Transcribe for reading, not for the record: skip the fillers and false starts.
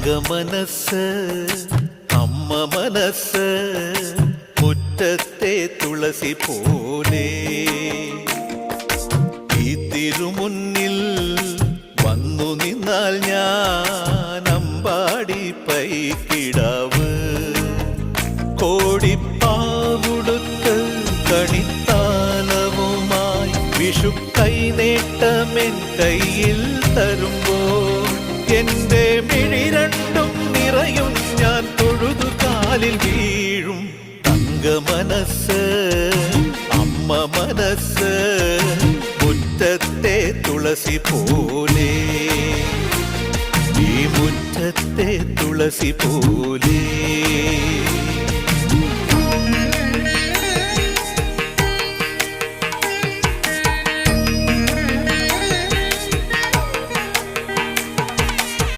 മനസ്സ് അമ്മ മനസ്സ് മുറ്റത്തെ തുളസി പോലെ ഈ തിരുമുന്നിൽ വന്നു നിന്നാൽ ഞാൻ അമ്പാടി പൈക്കിടാവ് കോടിപ്പാവുടുത്ത് കണിത്താലവുമായി വിഷു കൈനേട്ടമെൻ കയ്യിൽ തരുമ്പോൾ എന്റെ മിഴി രണ്ടും നിറയും ഞാൻ തൊഴുതു കാലിൽ വീഴും തങ്ക മനസ്സ് അമ്മ മനസ്സ് മുറ്റത്തെ തുളസി പോലെ ഈ മുറ്റത്തെ തുളസി പോലെ